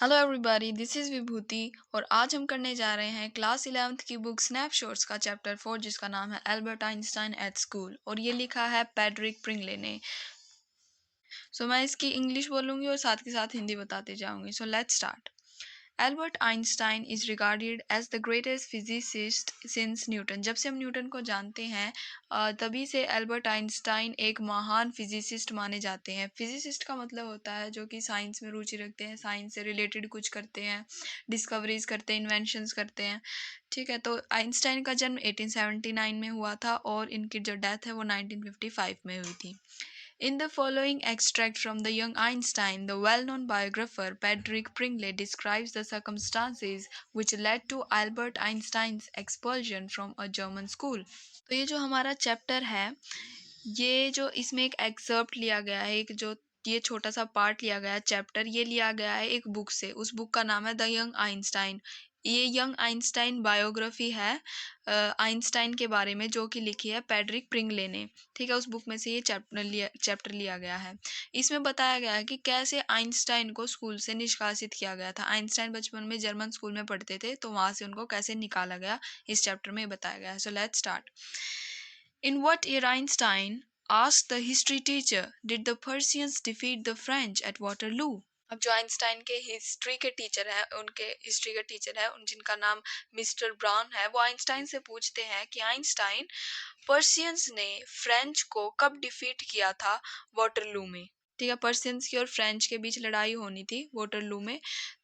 Hello everybody, this is विभूति और आज हम करने जा रहे हैं क्लास 11th की बुक स्नैपशॉट्स का चैप्टर 4 जिसका नाम है एल्बर्ट आइंस्टाइन एट स्कूल और ये लिखा है पैड्रिक प्रिंगले ने। सो मैं इसकी इंग्लिश बोलूँगी और साथ के साथ हिंदी बताते जाऊँगी। So let's start. Albert Einstein is regarded as the greatest physicist since Newton. जब से हम न्यूटन को जानते हैं तभी से एल्बर्ट आइंस्टाइन एक महान फिजिसिस्ट माने जाते हैं। फिजिसिस्ट का मतलब होता है जो कि साइंस में रुचि रखते हैं, साइंस से रिलेटेड कुछ करते हैं, डिस्कवरीज करते हैं, इन्वेंशंस करते हैं। ठीक है, तो आइंस्टाइन का जन्म 1879 में हुआ था और इनकी जो डेथ है वो 1955 में हुई थी। In the following extract from the young Einstein, the well-known biographer Patrick Pringle describes the circumstances which led to Albert Einstein's expulsion from a German school. तो ये जो हमारा चैप्टर है, ये जो इसमें एक एक्सर्प्ट लिया गया है, एक जो ये छोटा सा पार्ट लिया गया है चैप्टर, ये लिया गया है एक बुक से। उस बुक का नाम है द यंग आइंस्टाइन। ये यंग आइंस्टाइन बायोग्राफी है आइंस्टाइन के बारे में, जो कि लिखी है पैड्रिक प्रिंगले ने। ठीक है, उस बुक में से ये चैप्टर लिया गया है। इसमें बताया गया है कि कैसे आइंस्टाइन को स्कूल से निष्कासित किया गया था। आइंस्टाइन बचपन में जर्मन स्कूल में पढ़ते थे, तो वहाँ से उनको कैसे निकाला गया इस चैप्टर में बताया गया है। सो let's start. In what year Einstein asked the history teacher did the Persians defeat the French at Waterloo? अब जो आइंस्टाइन के हिस्ट्री के टीचर हैं, उनके हिस्ट्री के टीचर हैं, उन जिनका नाम मिस्टर ब्राउन है, वो आइंस्टाइन से पूछते हैं कि आइंस्टाइन, पर्शियंस ने फ्रेंच को कब डिफीट किया था वाटरलू में। ठीक है, पर्शियंस की और फ्रेंच के बीच लड़ाई होनी थी वाटरलू में,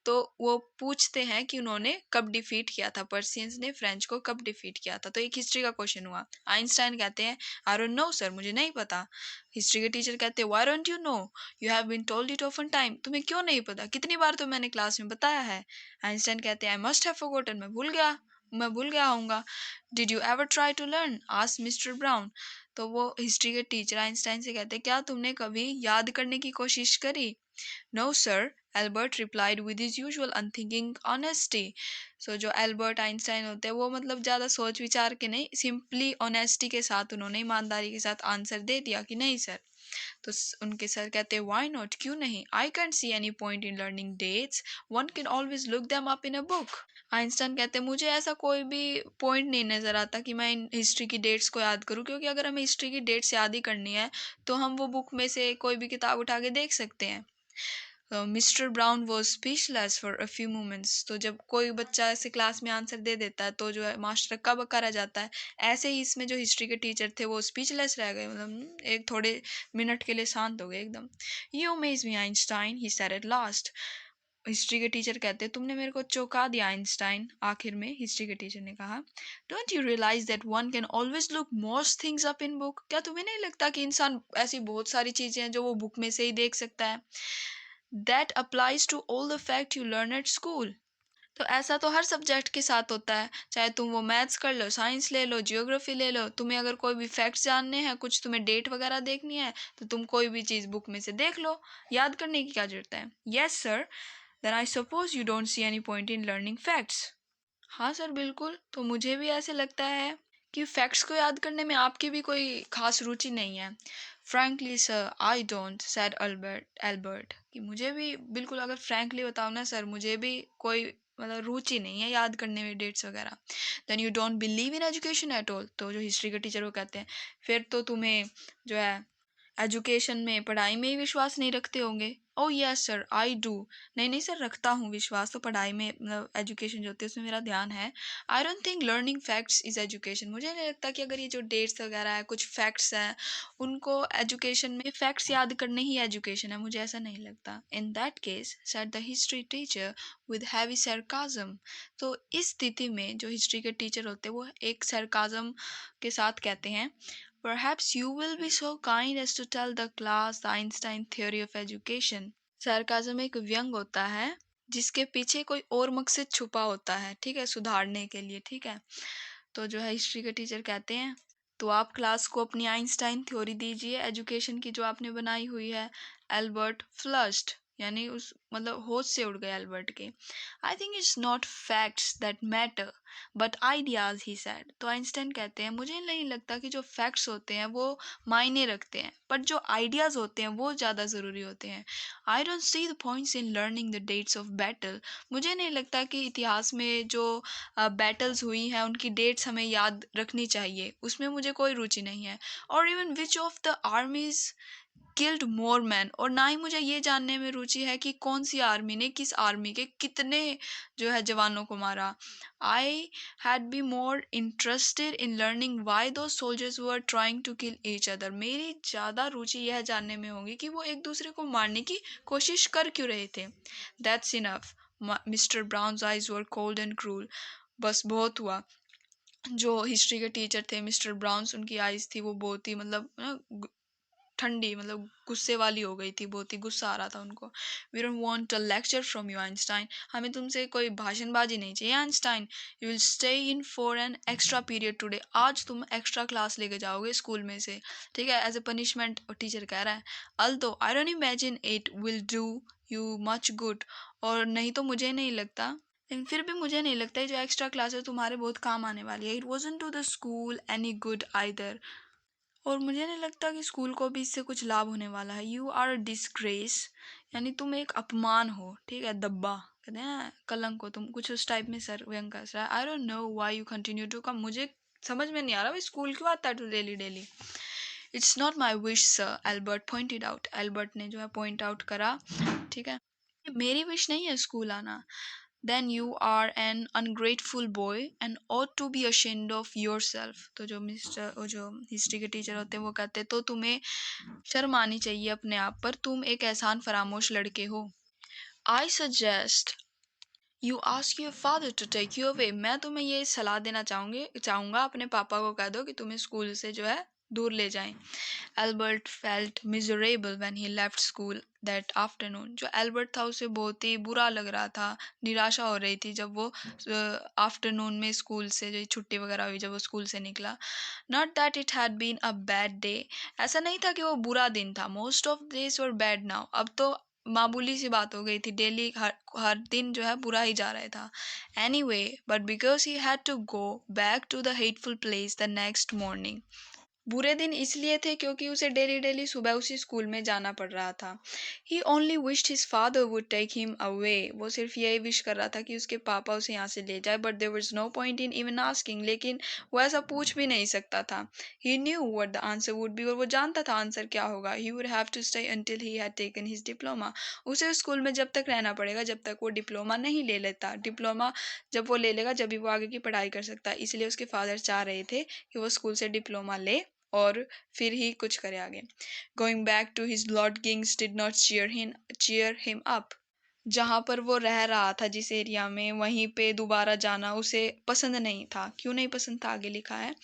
तो वो पूछते हैं कि उन्होंने कब डिफीट किया था, पर्शियंस ने फ्रेंच को कब डिफीट किया था। तो एक हिस्ट्री का क्वेश्चन हुआ। आइंस्टाइन कहते हैं आई डोंट नो सर, मुझे नहीं पता। हिस्ट्री के टीचर कहते हैं why don't you know, you have been told it often time, तुम्हें क्यों नहीं पता, कितनी बार तो मैंने क्लास में बताया है। आइंस्टाइन कहते हैं आई मस्ट हैव फॉरगॉटन, मैं भूल गया होऊंगा। Did you ever try to learn, asked Mr Brown. तो वो हिस्ट्री के टीचर आइंस्टाइन से कहते हैं क्या तुमने कभी याद करने की कोशिश करी। No sir, Albert replied with his usual unthinking honesty. So जो एल्बर्ट आइंस्टाइन होते हैं वो मतलब ज़्यादा सोच विचार के नहीं, सिंपली ऑनेस्टी के साथ उन्होंने ईमानदारी के साथ आंसर दे दिया कि नहीं सर। तो उनके सर कहते हैं व्हाई नॉट, क्यों नहीं, I can't see any point in learning dates, one can always look them up in a book. Einstein कहते हैं मुझे ऐसा कोई भी पॉइंट नहीं नज़र आता कि मैं इन हिस्ट्री की डेट्स को याद करूं, क्योंकि अगर हमें हिस्ट्री की डेट्स याद ही करनी है तो हम वो बुक में से कोई भी किताब उठा के देख सकते हैं। Mister brown was speechless for a few moments. तो जब कोई बच्चा ऐसे क्लास में आंसर दे देता है तो जो है मास्टर का बक्का रह जाता है। ऐसे ही इसमें जो हिस्ट्री के टीचर थे वो स्पीचलेस रह गए, मतलब एक थोड़े मिनट के लिए शांत हो गए एकदम। You amaze me Einstein, he said at last. History के टीचर कहते हैं तुमने मेरे को चौंका दिया आइंस्टाइन। आखिर में हिस्ट्री के टीचर ने कहा don't you realise that one can always look most things up in book, क्या तुम्हें नहीं लगता कि इंसान ऐसी बहुत सारी चीजें हैं जो वो बुक में से ही देख सकता है। That applies to all the fact you learn at school. तो ऐसा तो हर सब्जेक्ट के साथ होता है, चाहे तुम वो मैथ्स कर लो, साइंस ले लो, जियोग्राफी ले लो। तुम्हें अगर कोई भी फैक्ट्स जानने हैं, कुछ तुम्हें डेट वगैरह देखनी है, तो तुम कोई भी चीज़ बुक में से देख लो, याद करने की क्या जरूरत है। Yes sir, then I suppose you don't see any point in learning facts. हाँ सर बिल्कुल, तो मुझे भी ऐसे लगता है कि फैक्ट्स को याद करने में आपकी भी कोई खास रुचि नहीं है। Frankly sir I don't, sad Albert कि मुझे भी बिल्कुल, अगर फ्रैंकली बताओ ना सर, मुझे भी कोई मतलब रुचि नहीं है याद करने में डेट्स वगैरह। Then you don't believe in education at all. तो जो हिस्ट्री के टीचर वो कहते हैं फिर तो तुम्हें जो है एजुकेशन में, पढ़ाई में ही विश्वास नहीं रखते होंगे। Oh yes sir I do, नहीं नहीं सर रखता हूँ विश्वास, तो पढ़ाई में मतलब एजुकेशन जो होती है उसमें मेरा ध्यान है। I don't think learning facts is education, मुझे नहीं लगता कि अगर ये जो डेट्स वगैरह है, कुछ फैक्ट्स हैं, उनको एजुकेशन में फैक्ट्स याद करने ही एजुकेशन है, मुझे ऐसा नहीं लगता। In that case said the history teacher with heavy sarcasm. तो इस स्थिति में जो हिस्ट्री के टीचर होते हैं वो एक सरकाजम के साथ कहते हैं Perhaps you will be so kind as to tell the class the Einstein theory of education. Sarcasm एक व्यंग होता है जिसके पीछे कोई और मकसद छुपा होता है, ठीक है, सुधारने के लिए। ठीक है, तो जो है हिस्ट्री के टीचर कहते हैं तो आप क्लास को अपनी आइंस्टाइन थ्योरी दीजिए एजुकेशन की जो आपने बनाई हुई है। एल्बर्ट फ्लश्ड, यानी उस मतलब होश से उड़ गए एल्बर्ट के। I think it's not facts that matter but ideas, he said. तो आइंस्टाइन कहते हैं मुझे नहीं लगता कि जो फैक्ट्स होते हैं वो मायने रखते हैं, बट जो आइडियाज होते हैं वो ज़्यादा ज़रूरी होते हैं। I don't see the points in learning the dates of battle. मुझे नहीं लगता कि इतिहास में जो बैटल्स हुई हैं उनकी डेट्स हमें याद रखनी चाहिए, उसमें मुझे कोई रुचि नहीं है। और even which of the armies killed more man, और ना ही मुझे ये जानने में रुचि है कि कौन सी आर्मी ने किस आर्मी के कितने जो है जवानों को मारा। I had be more interested in learning why two soldiers were trying to kill each other. मेरी ज़्यादा रुचि यह जानने में होगी कि वो एक दूसरे को मारने की कोशिश कर क्यों रहे थे। That's enough. Mr Brown's eyes were cold and cruel. बस बहुत हुआ। जो हिस्ट्री के टीचर थे मिस्टर ब्राउन्स, उनकी आइज थी वो बहुत ही मतलब ठंडी, मतलब गुस्से वाली हो गई थी, बहुत ही गुस्सा आ रहा था उनको। We don't want a lecture from you Einstein. हमें तुमसे कोई भाषणबाजी नहीं चाहिए Einstein. You will stay in for an extra period today. आज तुम एक्स्ट्रा क्लास लेके जाओगे स्कूल में से, ठीक है, एज ए पनिशमेंट। और टीचर कह रहा है although I don't imagine it will do you much good. और नहीं तो मुझे नहीं लगता, लेकिन फिर भी मुझे नहीं लगता जो एक्स्ट्रा क्लास है तुम्हारे बहुत काम आने वाली है। It wasn't to the school any good either. और मुझे नहीं लगता कि स्कूल को भी इससे कुछ लाभ होने वाला है। यू आर अ डिस्ग्रेस, यानी तुम एक अपमान हो, ठीक है, दब्बा कहते हैं कलंक को, तुम कुछ उस टाइप में सर व्यंग कर रहा है। I don't know why you continue to come. मुझे समझ में नहीं आ रहा भाई स्कूल क्यों आता है तू daily daily. It's not my wish sir, Albert pointed out. Albert ने जो है पॉइंट आउट करा, ठीक है, ये मेरी विश नहीं है स्कूल आना। Then you are an ungrateful boy and ought to be ashamed of yourself. तो जो जो हिस्ट्री के टीचर होते हैं वो कहते हैं तो तुम्हें शर्म आनी चाहिए अपने आप पर, तुम एक एहसान फरामोश लड़के हो। I suggest you ask your father to take you away. मैं तुम्हें ये सलाह देना चाहूँगा अपने पापा को कह दो कि तुम्हें स्कूल से जो है दूर ले जाएं। Albert felt miserable when he left school that afternoon. जो एल्बर्ट था उसे बहुत ही बुरा लग रहा था, निराशा हो रही थी जब वो आफ्टरनून में स्कूल से जो छुट्टी वगैरह हुई जब वो स्कूल से निकला। Not that it had been a bad day. ऐसा नहीं था कि वो बुरा दिन था। Most of days were bad now. अब तो मामूली सी बात हो गई थी, डेली हर दिन जो है बुरा ही जा रहा था। Anyway but because he had to go back to the hateful place the next morning. बुरे दिन इसलिए थे क्योंकि उसे डेली डेली सुबह उसी स्कूल में जाना पड़ रहा था। He only wished his father would take him away. वो सिर्फ यही विश कर रहा था कि उसके पापा उसे यहाँ से ले जाए, but there was no point in even asking. लेकिन वो ऐसा पूछ भी नहीं सकता था। He knew what the answer would be. और वो जानता था आंसर क्या होगा। He would have to stay until he had taken his diploma. उसे उस स्कूल में जब तक रहना पड़ेगा जब तक वो डिप्लोमा नहीं ले लेता। डिप्लोमा जब वो ले लेगा जब भी वो आगे की पढ़ाई कर सकता है। इसलिए उसके फादर चाह रहे थे कि वो स्कूल से डिप्लोमा ले और फिर ही कुछ करे आगे। Going back to his lodgings did not cheer him up. जहाँ पर वो रह रहा था जिस एरिया में, वहीं पे दोबारा जाना उसे पसंद नहीं था। क्यों नहीं पसंद था आगे लिखा है।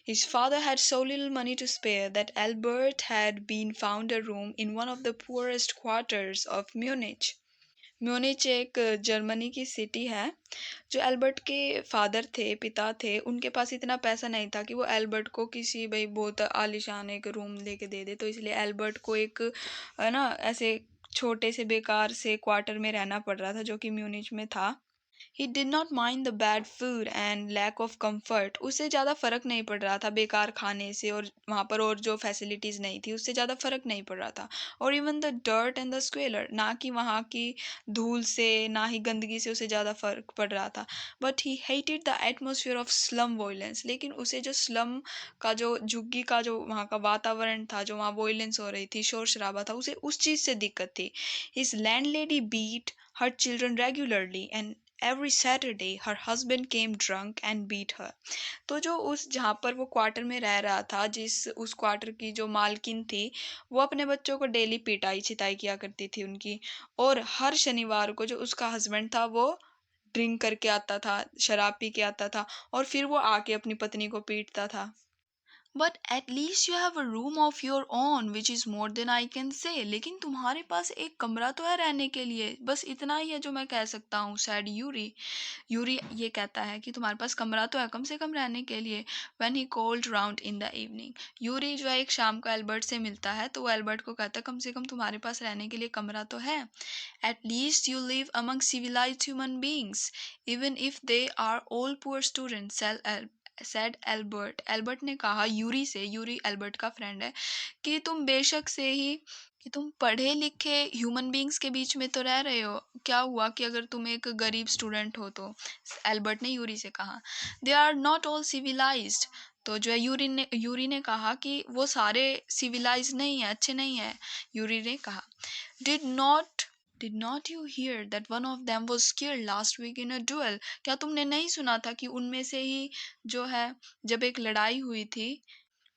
His father had so little money to spare that Albert had been found a room in one of the poorest quarters of Munich। Munich एक जर्मनी की सिटी है। जो एल्बर्ट के फादर थे, पिता थे, उनके पास इतना पैसा नहीं था कि वो एल्बर्ट को किसी भाई बहुत आलीशान एक रूम लेके दे दे। तो इसलिए एल्बर्ट को एक है ना ऐसे छोटे से बेकार से क्वार्टर में रहना पड़ रहा था जो कि म्यूनिच में था। He did not mind the bad food and lack of comfort. उससे ज़्यादा फर्क नहीं पड़ रहा था बेकार खाने से, और वहाँ पर और जो फैसिलिटीज़ नहीं थी उससे ज़्यादा फर्क नहीं पड़ रहा था। और even the dirt and the squalor, ना कि वहाँ की धूल से ना ही गंदगी से उसे ज़्यादा फर्क पड़ रहा था। But he hated the atmosphere of slum violence. लेकिन उसे जो स्लम का जो झुग्गी का जो वहाँ का वातावरण था, जो वहाँ वॉयलेंस हो रही थी, शोर शराबा था, उसे उस चीज़ से दिक्कत थी। His landlady beat her children regularly and every Saturday her husband came drunk and beat her। तो जो उस जहाँ पर वो क्वार्टर में रह रहा था, जिस उस क्वार्टर की जो मालकिन थी, वो अपने बच्चों को डेली पिटाई छिताई किया करती थी उनकी। और हर शनिवार को जो उसका हस्बैंड था वो ड्रिंक करके आता था, शराब पी के आता था, और फिर वो आके अपनी पत्नी को पीटता था। But at least you have a room of your own which is more than I can say. लेकिन तुम्हारे पास एक कमरा तो है रहने के लिए, बस इतना ही है जो मैं कह सकता हूँ, सैड यूरी। यूरी ये कहता है कि तुम्हारे पास कमरा तो है कम से कम रहने के लिए। When he called round in the evening, Yuri जो है एक शाम को एल्बर्ट से मिलता है तो वो एल्बर्ट को कहता है कम से कम तुम्हारे पास रहने के लिए कमरा तो है। At least you live among civilised human beings even if they are all poor students, said Albert. Albert ने कहा यूरी से, यूरी एल्बर्ट का फ्रेंड है, कि तुम बेशक से ही कि तुम पढ़े लिखे ह्यूमन बींग्स के बीच में तो रह रहे हो, क्या हुआ कि अगर तुम एक गरीब स्टूडेंट हो तो। एल्बर्ट ने यूरी से कहा they are not all civilised. तो जो है यूरी ने कहा कि वो सारे सिविलाइज नहीं है, अच्छे नहीं है। यूरी ने कहा did not did not you hear that one of them was killed last week in a duel. क्या तुमने नहीं सुना था कि उनमें से ही जो है जब एक लड़ाई हुई थी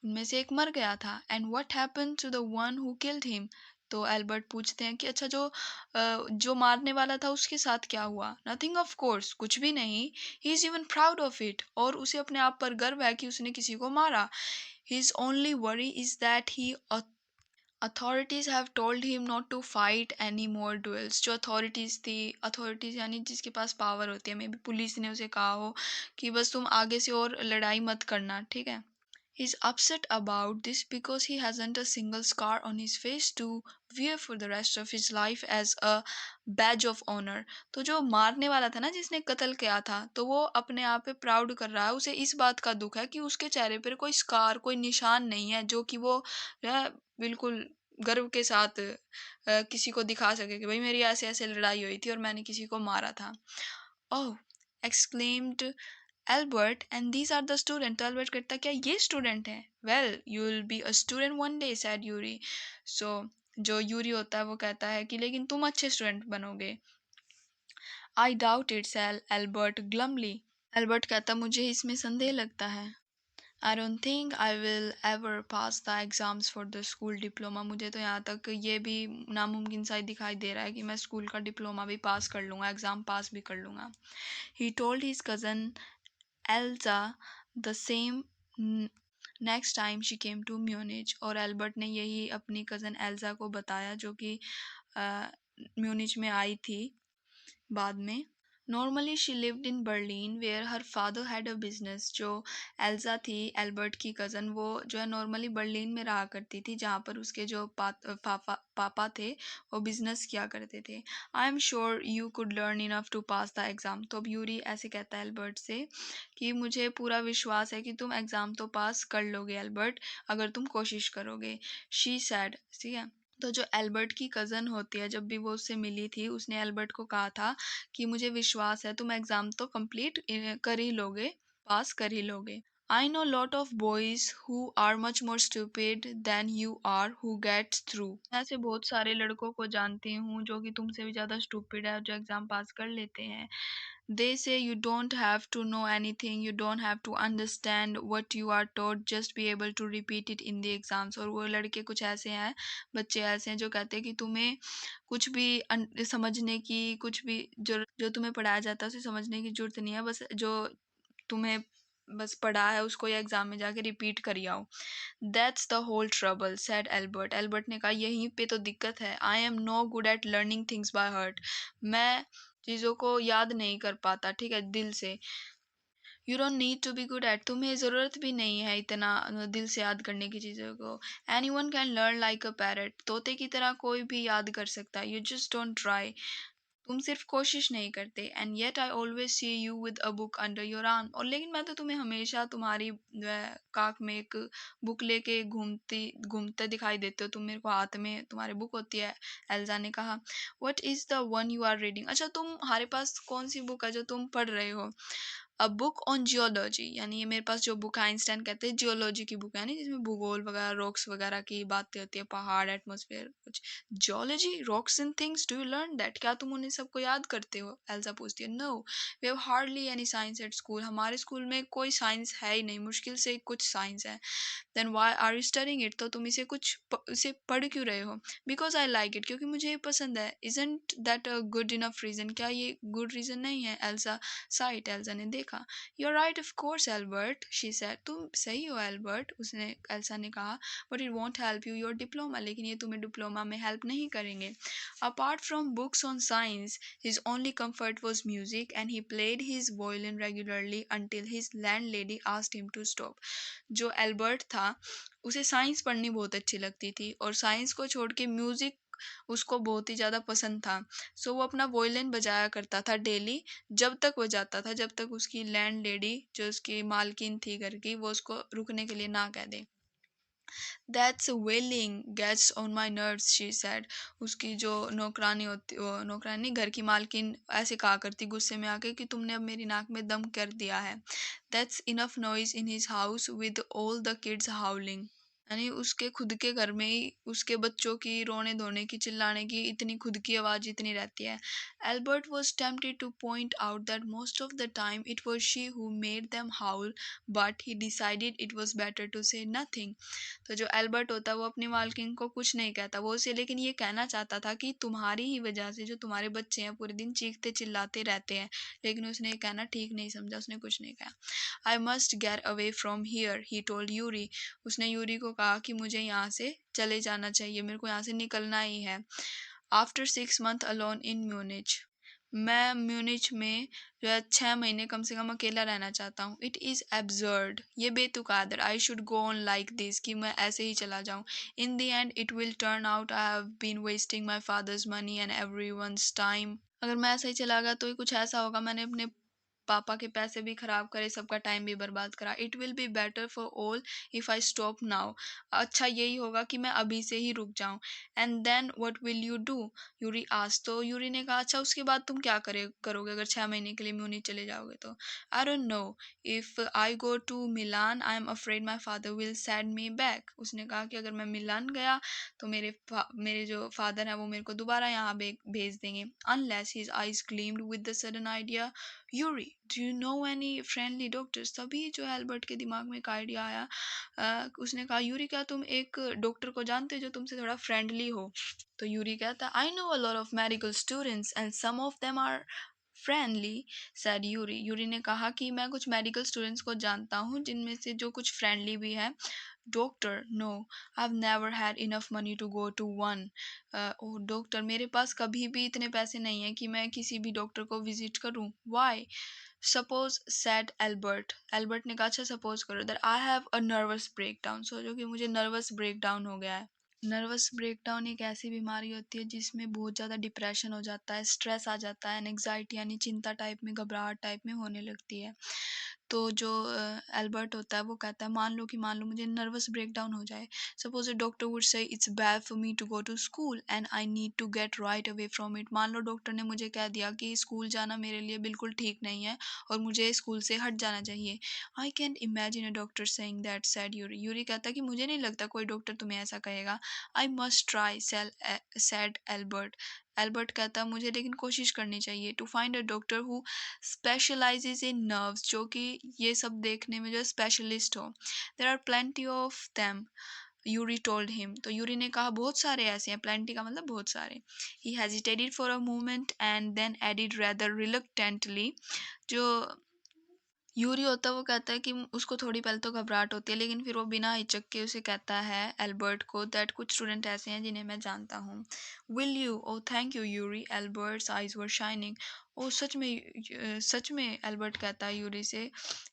उनमें से एक मर गया था। And what happened to the one who killed him. तो एल्बर्ट पूछते हैं कि अच्छा जो मारने वाला था उसके साथ क्या हुआ। नथिंग ऑफ कोर्स, कुछ भी नहीं। He is even proud of it, और उसे अपने आप पर गर्व है कि उसने किसी को मारा। His only worry is that he authorities have told him not to fight any more duels। जो अथॉरिटीज़ थी, अथॉरिटीज़ यानी जिसके पास पावर होती है, मे बी पुलिस ने उसे कहा हो कि बस तुम आगे से और लड़ाई मत करना, ठीक है। He's upset about this because he hasn't a single scar on his face to wear for the rest of his life as a badge of honor। तो जो मारने वाला था ना, जिसने कत्ल किया था, तो वो अपने आप पे प्राउड कर रहा है। उसे इस बात का दुख है कि उसके चेहरे पर कोई स्कार, कोई निशान नहीं है जो कि वो जो है बिल्कुल गर्व के साथ किसी को दिखा सके कि भाई मेरी ऐसे ऐसे लड़ाई हुई थी और मैंने किसी को मारा था। Oh exclaimed Albert and these are the student. तो एल्बर्ट कहता क्या ये स्टूडेंट है। Well you will be a student one day, said Yuri. So जो यूरी होता है वो कहता है कि लेकिन तुम अच्छे स्टूडेंट बनोगे। I doubt it, said Albert glumly. Albert कहता मुझे इसमें संदेह लगता है। I don't think I will ever pass the exams for the school diploma. मुझे तो यहाँ तक ये भी नामुमकिन सा ही दिखाई दे रहा है कि मैं स्कूल का डिप्लोमा भी पास कर लूँगा, एग्ज़ाम पास भी कर लूँगा। He told his cousin Elsa the same next time she came to Munich. और एल्बर्ट ने यही अपनी कज़न एल्जा को बताया जो कि म्यूनिच में आई थी बाद में। Normally she lived in Berlin where her father had a business. जो एल्जा थी एल्बर्ट की कज़न, वो जो है नॉर्मली बर्लिन में रहा करती थी जहाँ पर उसके जो पापा थे वो बिजनेस किया करते थे। I am sure you could learn enough to pass the exam. तो अब यूरी ऐसे कहता है एल्बर्ट से कि मुझे पूरा विश्वास है कि तुम एग्ज़ाम तो पास कर लोगे एल्बर्ट, अगर तुम कोशिश करोगे। शी सैड, ठीक है। तो जो एल्बर्ट की कज़न होती है, जब भी वो उससे मिली थी उसने एल्बर्ट को कहा था कि मुझे विश्वास है तुम एग्ज़ाम तो कंप्लीट कर ही लोगे, पास कर ही लोगे। I know lot of boys who are much more stupid than you are who gets through. ऐसे बहुत सारे लड़कों को जानती हूँ जो कि तुमसे भी ज़्यादा स्टूपिड है और जो एग्ज़ाम पास कर लेते हैं। They say you don't have to know anything, you don't have to understand what you are taught, just be able to repeat it in the exams। और वो लड़के कुछ ऐसे हैं, बच्चे ऐसे हैं जो कहते हैं कि तुम्हें कुछ भी समझने की कुछ भी जो तुम्हें पढ़ाया जाता है उसे समझने की जरूरत नहीं है, बस जो तुम्हें बस पढ़ा है उसको या एग्जाम में जाके रिपीट करी आओ। That's the whole trouble, said Albert. Albert ने कहा यहीं पे तो दिक्कत है। I am no good at learning things by heart. मैं चीज़ों को याद नहीं कर पाता, ठीक है, दिल से। You don't need to be good at, तुम्हें ज़रूरत भी नहीं है इतना दिल से याद करने की चीज़ों को। Any one can learn like a parrot, तोते की तरह कोई भी याद कर सकता है। यू जस्ट डोंट ट्राई, तुम सिर्फ कोशिश नहीं करते। And yet I always see you with a book under your arm. और लेकिन मैं तो तुम्हें हमेशा तुम्हारी काख में एक बुक लेके घूमते दिखाई देते हो, तुम मेरे को हाथ में तुम्हारी बुक होती है। एल्जा ने कहा what is the one you are reading. अच्छा तुम्हारे पास कौन सी बुक है जो तुम पढ़ रहे हो। अ बुक ऑन जियोलॉजी, यानी ये मेरे पास जो बुक है आइंस्टाइन कहते हैं जियोलॉजी की बुक है, यानी जिसमें भूगोल वगैरह रॉक्स वगैरह की बातें होती है, पहाड़ एटमॉस्फेयर कुछ। Geology rocks and things, do you learn that, क्या तुम उन्हें सबको याद करते हो। एल्सा पूछती है no we have hardly any science at school, हमारे स्कूल में कोई साइंस है ही नहीं, मुश्किल से कुछ साइंस है। Then why are you studying it, तो तुम इसे पढ़ क्यों रहे हो। बिकॉज आई लाइक इट, क्योंकि मुझे ये पसंद है। Isn't that a good enough reason, क्या ये गुड रीजन नहीं है। एल्सा साइट, एल्सा ने देखा। "You're right, of course, Albert," she said. "तुम सही हो, एल्बर्ट," उसने एल्सा ने कहा। "But it won't help you your diploma," लेकिन ये तुम्हें डिप्लोमा में हेल्प नहीं करेंगे। Apart from books on science, his only comfort was music, and he played his violin regularly until his landlady asked him to stop. जो Albert था, उसे science पढ़नी बहुत अच्छी लगती थी और साइंस को छोड़ के म्यूजिक उसको बहुत ही ज़्यादा पसंद था। सो वो अपना वोयलिन बजाया करता था डेली, जब तक बजाता था जब तक उसकी लैंड लेडी, जो उसकी मालकिन थी घर की, वो उसको रुकने के लिए ना कह दे। "That's wailing gets on my nerves," she said. उसकी जो नौकरानी होती, वो नौकरानी घर की मालकिन ऐसे कहा करती गुस्से में आके कि तुमने अब मेरी नाक में दम कर दिया है। "That's enough noise in his house with all the kids howling." यानी उसके खुद के घर में ही उसके बच्चों की रोने धोने की, चिल्लाने की, इतनी खुद की आवाज इतनी रहती है। Albert was tempted to point out that most of the time it was she who made them howl, but he decided it was better to say nothing. तो जो एल्बर्ट होता है वो अपनी मालकिन को कुछ नहीं कहता, वो उसे लेकिन ये कहना चाहता था कि तुम्हारी ही वजह से जो तुम्हारे बच्चे हैं पूरे दिन चीखते चिल्लाते रहते हैं, लेकिन उसने ये कहना ठीक नहीं समझा, उसने कुछ नहीं कहा। "I must get away from here," he told Yuri. उसने यूरी को कहा कि मुझे यहाँ से चले जाना चाहिए, मेरे को यहाँ से निकलना ही है। After 6 months alone in Munich, मैं म्यूनिच में जो है 6 महीने कम से कम अकेला रहना चाहता हूँ। "It is absurd," ये बेतुका that I should go on like this, कि मैं ऐसे ही चला जाऊँ। "In the end it will turn out I have been wasting my father's money and everyone's time." अगर मैं ऐसे ही चला गया तो ये कुछ ऐसा होगा, मैंने अपने पापा के पैसे भी खराब करे, सबका टाइम भी बर्बाद करा। "It will be better for all if I stop now." अच्छा यही होगा कि मैं अभी से ही रुक जाऊं। "And then what will you do?" Yuri asked. तो यूरी ने कहा अच्छा उसके बाद तुम क्या करोगे अगर 6 महीने के लिए म्यूनिच चले जाओगे तो। "I don't know. If I go to Milan, I am afraid my father will send me back." उसने कहा कि अगर मैं मिलान गया तो मेरे जो फादर हैं वो मेरे को दोबारा यहाँ भेज देंगे। Unless his eyes gleamed with the sudden idea. "Yuri, do you know any friendly doctors?" तभी जो है एल्बर्ट के दिमाग में एक आइडिया आया। उसने कहा यूरी क्या तुम एक डॉक्टर को जानते हो जो तुमसे थोड़ा फ्रेंडली हो? तो यूरी कहता "I know a lot of medical students and some of them are friendly," said Yuri. Yuri ने कहा कि मैं कुछ मेडिकल स्टूडेंट्स को जानता हूँ जिनमें से जो कुछ फ्रेंडली भी है। "Doctor? No, I've never had enough money to go to one." Oh doctor, मेरे पास कभी भी इतने पैसे नहीं है कि मैं किसी भी डॉक्टर को विजिट करूं। "Why?" "Suppose," said Albert. Albert ने कहा अच्छा सपोज करो that I have a nervous breakdown. सोचो कि मुझे नर्वस ब्रेकडाउन हो गया है। नर्वस ब्रेकडाउन एक ऐसी बीमारी होती है जिसमें बहुत ज़्यादा डिप्रेशन हो जाता है, स्ट्रेस आ जाता है, एंग्जाइटी यानी चिंता टाइप में, घबराहट टाइप में होने लगती है। तो जो एल्बर्ट होता है वो कहता है मान लो मुझे नर्वस ब्रेकडाउन हो जाए। Suppose a doctor would say it's bad for me to go to school and I need to get right away from it. मान लो डॉक्टर ने मुझे कह दिया कि स्कूल जाना मेरे लिए बिल्कुल ठीक नहीं है और मुझे स्कूल से हट जाना चाहिए। "I can't imagine a doctor saying that," said Yuri. Yuri कहता है कि मुझे नहीं लगता कोई डॉक्टर तुम्हें ऐसा कहेगा। "I must try," said Albert. Albert कहता है मुझे लेकिन कोशिश करनी चाहिए। "To find a doctor who specialises in nerves," जो कि ये सब देखने में जो स्पेशलिस्ट हो। "There are plenty of them," Yuri told him. तो यूरी ने कहा बहुत सारे ऐसे हैं, प्लेंटी का मतलब बहुत सारे। He hesitated for a moment and then added rather reluctantly. जो यूरी होता है वो कहता है कि उसको थोड़ी पहले तो घबराहट होती है लेकिन फिर वो बिना हिचक के उसे कहता है एल्बर्ट को दैट कुछ स्टूडेंट ऐसे हैं जिन्हें मैं जानता हूँ। "Will you?" "Oh thank you Yuri." Albert's eyes were shining. Oh सच में एल्बर्ट कहता है यूरी से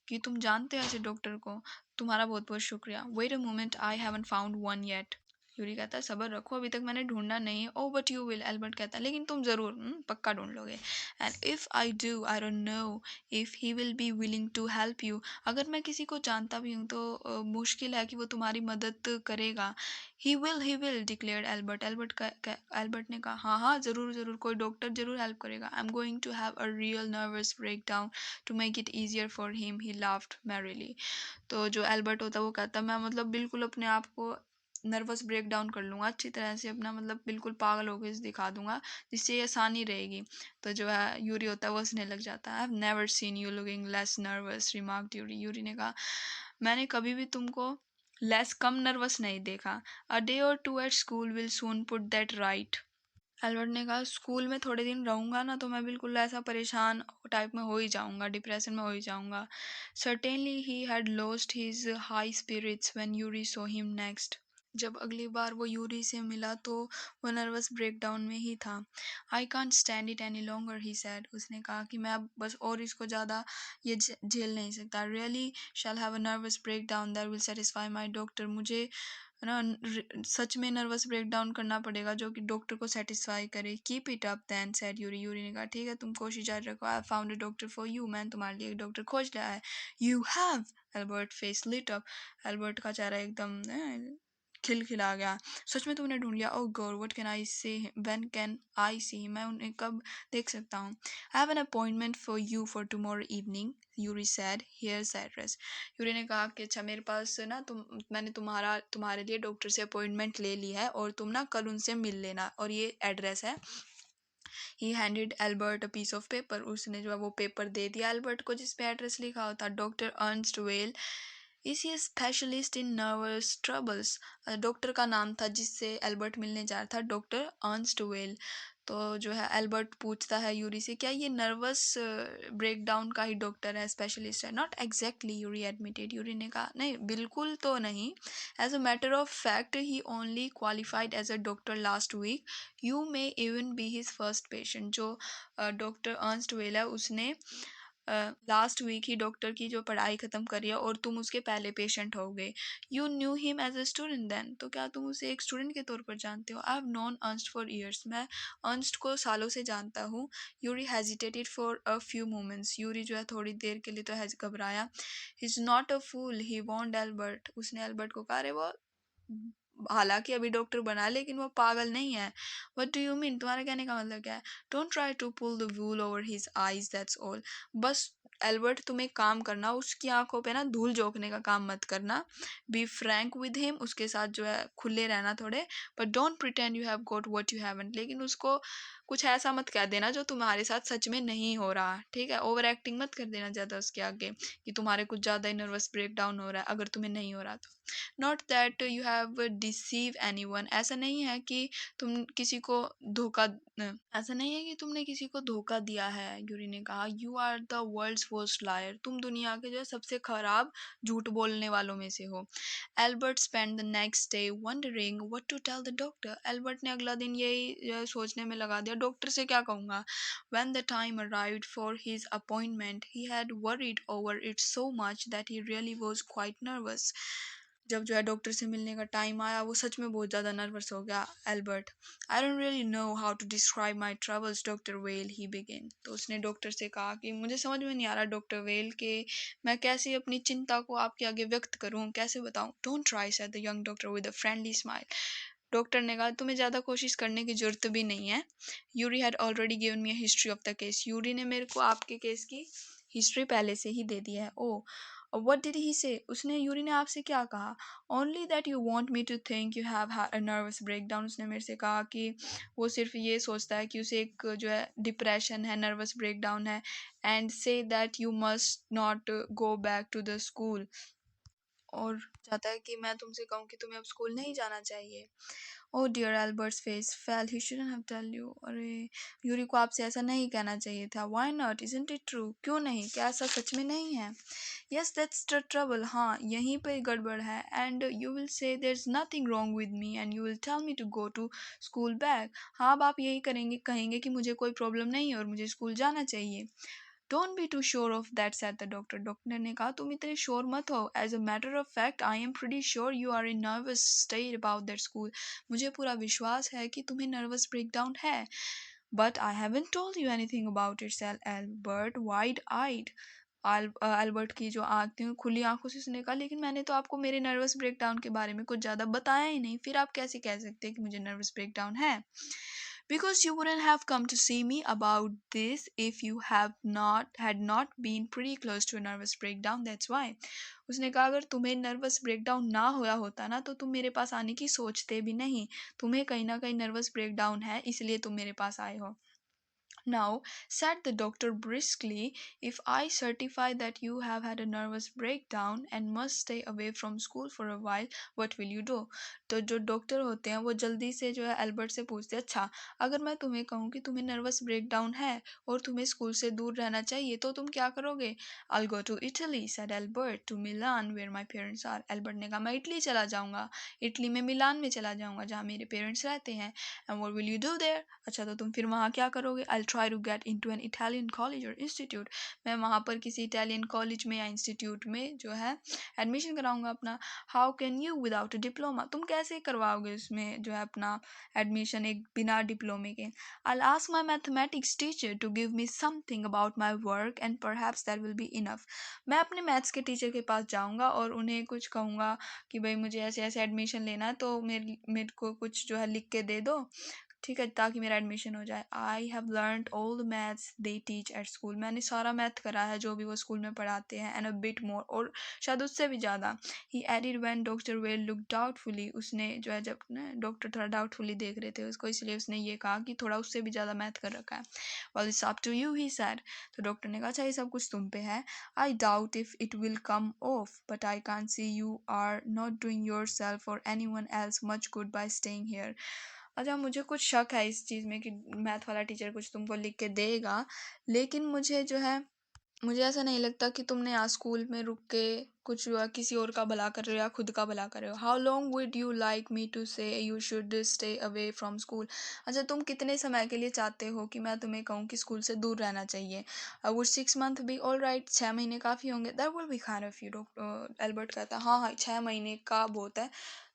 कि तुम जानते हो ऐसे डॉक्टर को, तुम्हारा बहुत बहुत शुक्रिया। "Wait a moment, I haven't found one yet." Yuri कहता है सब्र रखो अभी तक मैंने ढूंढा नहीं है। "Oh but you will," Albert कहता है लेकिन तुम जरूर पक्का ढूंढ लोगे। "And if I do, I don't know if he will be willing to help you." अगर मैं किसी को जानता भी हूँ तो मुश्किल है कि वो तुम्हारी मदद करेगा। He will declared Albert. Albert ने कहा हाँ हाँ जरूर जरूर कोई डॉक्टर जरूर हेल्प करेगा। "I am going to have a real nervous breakdown to make it easier for him," he laughed merrily. तो जो एल्बर्ट होता है वो कहता है मैं मतलब बिल्कुल अपने आप को नर्वस ब्रेक डाउन कर लूँगा अच्छी तरह से, अपना मतलब बिल्कुल पागल होकर दिखा दूंगा जिससे ये आसानी रहेगी। तो जो है यूरी होता है वो हंसने लग जाता है। "I have never seen you looking less nervous," remarked Yuri. Yuri ने कहा मैंने कभी भी तुमको लेस कम नर्वस नहीं देखा। "A day or two at school will soon put that right." Albert ने कहा स्कूल में थोड़े दिन रहूंगा ना तो मैं बिल्कुल ऐसा परेशान टाइप में हो ही जाऊंगा, डिप्रेशन में हो ही जाऊंगा। Certainly he had lost his high spirits when Yuri saw him next. जब अगली बार वो यूरी से मिला तो वो नर्वस ब्रेकडाउन में ही था। I can't stand it any longer he sad. उसने कहा कि मैं अब बस और इसको ज़्यादा ये झेल नहीं सकता। Really shall have a nervous breakdown that will satisfy my doctor. मुझे है ना सच में नर्वस ब्रेकडाउन करना पड़ेगा जो कि डॉक्टर को सेटिस्फाई करे। Keep it up then said Yuri. Yuri ने कहा ठीक है तुम कोशिश जारी रखो। I found a doctor for you. मैंने तुम्हारे लिए एक डॉक्टर खोज लिया है। You have. Albert face lit up. Albert का चेहरा एकदम खिलखिला गया। सच में तुमने ढूंढ लिया? ओह गॉड व्हाट कैन आई से व्हेन कैन आई सी? मैं उन्हें कब देख सकता हूँ? I have an appointment for you for tomorrow evening. Yuri said here's address. Yuri ने कहा कि अच्छा मेरे पास ना मैंने तुम्हारे लिए डॉक्टर से अपॉइंटमेंट ले ली है और तुम ना कल उनसे मिल लेना और ये एड्रेस है। He handed Albert a piece of paper. उसने जो है वो पेपर दे दिया एल्बर्ट को जिस पे एड्रेस लिखा होता। Doctor Ernst well is he specialist in nervous troubles. Doctor का नाम था जिससे एल्बर्ट मिलने जा रहा था, डॉक्टर अर्नस्ट वेल। तो जो है एल्बर्ट पूछता है यूरी से क्या ये नर्वस ब्रेकडाउन का ही डॉक्टर है, स्पेशलिस्ट है? Not exactly Yuri admitted. Yuri ने कहा नहीं बिल्कुल तो नहीं। As a matter of fact he only qualified as a doctor last week. You may even be his first patient. जो डॉक्टर अर्नस्ट वेल है उसने लास्ट वीक ही डॉक्टर की जो पढ़ाई खत्म करी है और तुम उसके पहले पेशेंट हो गए। You knew him as a student then. तो क्या तुम उसे एक स्टूडेंट के तौर पर जानते हो? I have known Ernst for years. मैं अर्नस्ट को सालों से जानता हूँ। Yuri hesitated for a few moments. Yuri जो है थोड़ी देर के लिए तो घबराया। He is not a fool he warned Albert. उसने एल्बर्ट को कहा अरे वो हालांकि अभी डॉक्टर बना है लेकिन वो पागल नहीं है। What do you mean? तुम्हारा कहने का मतलब क्या है? Don't try to pull the wool over his eyes that's all. बस एल्बर्ट तुम एक काम करना, उसकी आंखों पे ना धूल झोंकने का काम मत करना। Be frank with him. उसके साथ जो है खुले रहना थोड़े। But don't pretend you have got what you haven't. लेकिन उसको कुछ ऐसा मत कह देना जो तुम्हारे साथ सच में नहीं हो रहा। ठीक है? ओवर एक्टिंग मत कर देना ज़्यादा उसके आगे कि तुम्हारे कुछ ज़्यादा ही नर्वस ब्रेक डाउन हो रहा है अगर तुम्हें नहीं हो रहा तो। Not that you have deceive any one. ऐसा नहीं है कि तुम किसी को धोखा ऐसा नहीं है कि तुमने किसी को धोखा दिया है। यूरी ने कहा you are the world's worst liar. तुम दुनिया के जो है सबसे खराब झूठ बोलने वालों में से हो। Albert spend the next day wondering what to tell the doctor. Albert ने अगला दिन यही जो है सोचने में लगा दिया डॉक्टर से क्या कहूँगा। When the time arrived for his appointment he had worried over it so much that he really was quite nervous. जब जो है डॉक्टर से मिलने का टाइम आया वो सच में बहुत ज़्यादा नर्वस हो गया Albert. I don't really know how to describe my troubles doctor Weil he began. तो उसने डॉक्टर से कहा कि मुझे समझ में नहीं आ रहा डॉक्टर वेल के मैं कैसे अपनी चिंता को आपके आगे व्यक्त करूं, कैसे बताऊं। Don't try said the young doctor with a friendly smile. Doctor ने कहा तुम्हें ज़्यादा कोशिश करने की जरूरत भी नहीं है। Yuri had already given me a history of the case. Yuri ने मेरे को आपके केस की हिस्ट्री पहले से ही दे दी है। ओ व्हाट डिड ही से? उसने यूरी ने आपसे क्या कहा? Only that you want me to think you have had a nervous breakdown. उसने मेरे से कहा कि वो सिर्फ ये सोचता है कि उसे एक जो है डिप्रेशन है, नर्वस ब्रेकडाउन है। And say that you must not go back to the school. और चाहता है कि मैं तुमसे कहूँ कि तुम्हें अब स्कूल नहीं जाना चाहिए। Oh dear Albert's face fell. He shouldn't have told you. अरे यूरी को आपसे ऐसा नहीं कहना चाहिए था। Why not? Isn't it true? क्यों नहीं? क्या ऐसा सच में नहीं है? Yes that's the trouble. हाँ यहीं पर गड़बड़ है। And you will say there is nothing wrong with me and you will tell me to go to school back. हाँ अब आप यही कहेंगे कि मुझे कोई प्रॉब्लम नहीं है और मुझे स्कूल जाना चाहिए। Don't be too sure of that said the doctor. Doctor ने कहा तुम इतने श्योर मत हो। As a matter of fact I am pretty sure you are in nervous state about that school. मुझे पूरा विश्वास है कि तुम्हें नर्वस ब्रेकडाउन है। But I haven't told you anything about it said Albert wide eyed. Albert की जो आँख थी खुली आंखों से उसने कहा लेकिन मैंने तो आपको मेरे नर्वस ब्रेकडाउन के बारे में कुछ ज़्यादा बताया ही नहीं। फिर आप कैसे कह सकते हैं कि मुझे नर्वस ब्रेकडाउन है? Because you wouldn't have come to see me about this if you have not had not been pretty close to a nervous breakdown. That's why. उसने कहा अगर तुम्हें नर्वस ब्रेकडाउन ना होया होता ना तो तुम मेरे पास आने की सोचते भी नहीं। तुम्हें कहीं ना कहीं नर्वस ब्रेकडाउन है इसलिए तुम मेरे पास आए हो। Now, said the doctor briskly, if I certify that you have had a nervous breakdown and must stay away from school for a while, what will you do? तो जो डॉक्टर होते हैं वो जल्दी से जो है एल्बर्ट से पूछते हैं, अच्छा अगर मैं तुम्हें कहूँ कि तुम्हें नर्वस ब्रेकडाउन है और तुम्हें स्कूल से दूर रहना चाहिए तो तुम क्या करोगे? I'll go to Italy, said Albert, to Milan where my parents are. Albert ने कहा मैं इटली चला जाऊंगा, इटली में मिलान में चला जाऊंगा जहाँ मेरे पेरेंट्स रहते हैं. And what will you do there? अच्छा तो तुम फिर वहाँ क्या करोगे? I'll try to get into an Italian college or institute. मैं वहाँ पर किसी इटालियन कॉलेज में या इंस्टीट्यूट में जो है एडमिशन कराऊंगा अपना. How can you without a diploma? तुम कैसे करवाओगे उसमें जो है अपना एडमिशन एक बिना डिप्लोमे के? I'll ask my mathematics teacher to give me something about my work and perhaps that will be enough. मैं अपने मैथ्स के टीचर के पास जाऊंगा और उन्हें कुछ कहूँगा कि भाई मुझे ऐसे ऐसे एडमिशन लेना है तो मेरे को कुछ जो है लिख के दे दो, ठीक है, ताकि मेरा एडमिशन हो जाए. I have learned all the maths they teach at school. मैंने सारा मैथ करा है जो भी वो स्कूल में पढ़ाते हैं. एंड अ बिट मोर, और शायद उससे भी ज़्यादा. He added when doctor well look doubtfully. उसने जो है जब ना डॉक्टर थोड़ा डाउटफुली देख रहे थे उसको, इसलिए उसने ये कहा कि थोड़ा उससे भी ज़्यादा मैथ कर रखा है. Well it's up to you, he said. तो डॉक्टर ने कहा अच्छा ये सब कुछ तुम पे है. I doubt if it will come off but I can't see you are not doing yourself or anyone else much good by staying here. अच्छा मुझे कुछ शक है इस चीज़ में कि मैथ वाला टीचर कुछ तुमको लिख के देगा, लेकिन मुझे जो है मुझे ऐसा नहीं लगता कि तुमने आज स्कूल में रुक के कुछ हुआ किसी और का भला कर रहे हो या खुद का भला कर रहे हो. How long would you like me to say you should stay away from school. अच्छा तुम कितने समय के लिए चाहते हो कि मैं तुम्हें कहूँ कि स्कूल से दूर रहना चाहिए? Would 6 month be all right. 6 महीने काफ़ी होंगे? That will be kind of you. Doctor Albert कहता हाँ हाँ 6 महीने का बहुत है.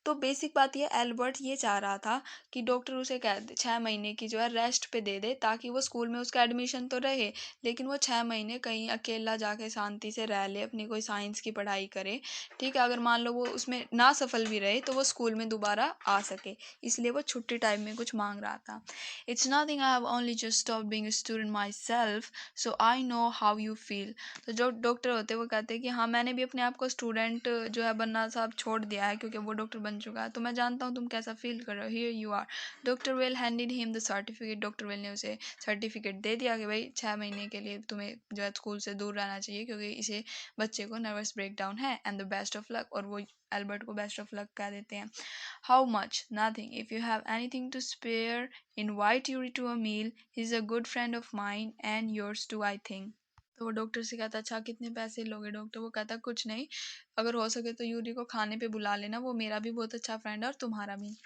तो बेसिक बात ये एल्बर्ट ये चाह रहा था कि डॉक्टर उसे कह दे 6 महीने की जो है रेस्ट पे दे दे ताकि वो स्कूल में उसका एडमिशन तो रहे, लेकिन वो 6 महीने कहीं अकेला जाके शांति से रह ले, अपनी कोई साइंस की पढ़ाई करे. ठीक है, अगर मान लो वो उसमें ना सफल भी रहे तो वो स्कूल में दोबारा आ सके, इसलिए वो छुट्टी टाइम में कुछ मांग रहा था. It's nothing, I have only just stop being a student my self so I know how you feel. तो जो डॉक्टर होते हैं वो कहते हैं कि हाँ मैंने भी अपने आप को स्टूडेंट जो है बनना सब छोड़ दिया है क्योंकि वो डॉक्टर बन चुका है, तो मैं जानता हूँ तुम कैसा फील कर रहे हो. Here you are. Doctor Weil handed him the certificate. Doctor Weil ने उसे सर्टिफिकेट दे दिया कि भाई 6 महीने के लिए तुम्हें जो है स्कूल से दूर रहना चाहिए क्योंकि इसे बच्चे को नर्वस ब्रेकडाउन है. And the best of luck. और वो एल्बर्ट को बेस्ट ऑफ लक कह देते हैं. How much? Nothing. If you have anything to spare invite Yuri to a meal. He is a good friend of mine and yours too I think. तो वो doctor से कहता अच्छा कितने पैसे लोगे डॉक्टर? वो कहता कुछ नहीं, अगर हो सके तो यूरी को खाने पे बुला लेना, वो मेरा भी बहुत अच्छा फ्रेंड है और तुम्हारा भी.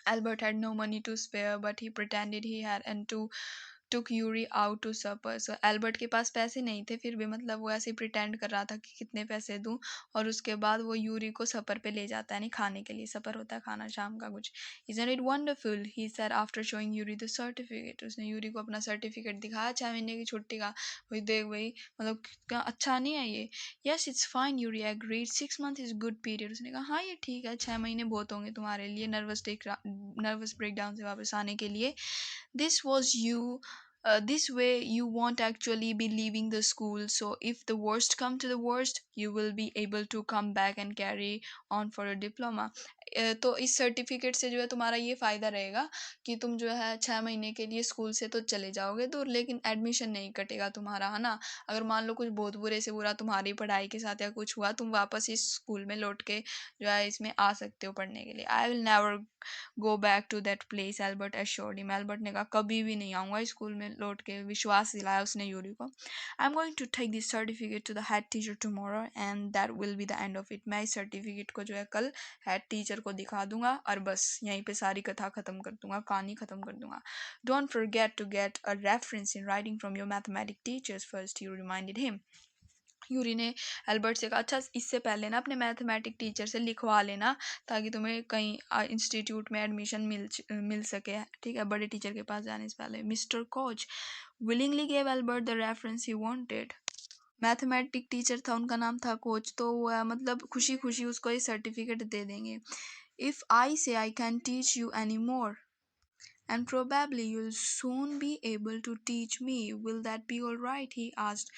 Albert had no money to spare, but he pretended he had and took Yuri out to supper. So Albert के पास पैसे नहीं थे, फिर भी मतलब वो ऐसे प्रिटेंड कर रहा था कि कितने पैसे दूं, और उसके बाद वो यूरी को सपर पे ले जाता है, नहीं खाने के लिए. सपर होता है खाना शाम का कुछ. Isn't it wonderful? He said after showing Yuri the certificate. उसने यूरी को अपना सर्टिफिकेट दिखाया 6 महीने की छुट्टी का. वही देख भाई मतलब कितना अच्छा नहीं है ये. Yes, it's fine. Yuri agreed. 6 months is good period. उसने कहा हाँ ये ठीक है, 6 महीने बहुत होंगे तुम्हारे लिए नर्वस ब्रेकडाउन से वापस आने के लिए. This was you. This way you won't actually be leaving the school, so if the worst come to the worst you will be able to come back and carry on for a diploma. तो इस certificate से जो है तुम्हारा ये फ़ायदा रहेगा कि तुम जो है 6 महीने के लिए स्कूल से तो चले जाओगे दूर, लेकिन एडमिशन नहीं कटेगा तुम्हारा, है ना. अगर मान लो कुछ बहुत बुरे से बुरा तुम्हारी पढ़ाई के साथ या कुछ हुआ, तुम वापस इस स्कूल में लौट के जो है इसमें आ सकते हो पढ़ने के लिए. I will never go back to that place, Albert assured him. Albert ने कहा कभी भी नहीं आऊँगा स्कूल में लौट के, विश्वास दिलाया उसने यूरी को. I am going to take this certificate to the head teacher tomorrow and that will be the end of it. मैं इस सर्टिफिकेट को जो है कल हेड टीचर को दिखा दूंगा और बस यहीं पे सारी कथा ख़त्म कर दूंगा, कहानी ख़त्म कर दूंगा. Don't forget to get a reference in writing from your mathematic teachers first, you reminded him. Yuri ने एल्बर्ट से कहा अच्छा इससे पहले ना अपने मैथमेटिक टीचर से लिखवा लेना ताकि तुम्हें कहीं इंस्टीट्यूट में एडमिशन मिल सके, ठीक है, बड़े टीचर के पास जाने से पहले. Mister coach willingly gave Albert the reference he wanted. Mathematic teacher था, उनका नाम था कोच, तो वो मतलब खुशी खुशी उसको ये सर्टिफिकेट दे देंगे. इफ़ आई से I can teach you any more and probably you'll soon be able to teach me. Will that be all right? He asked.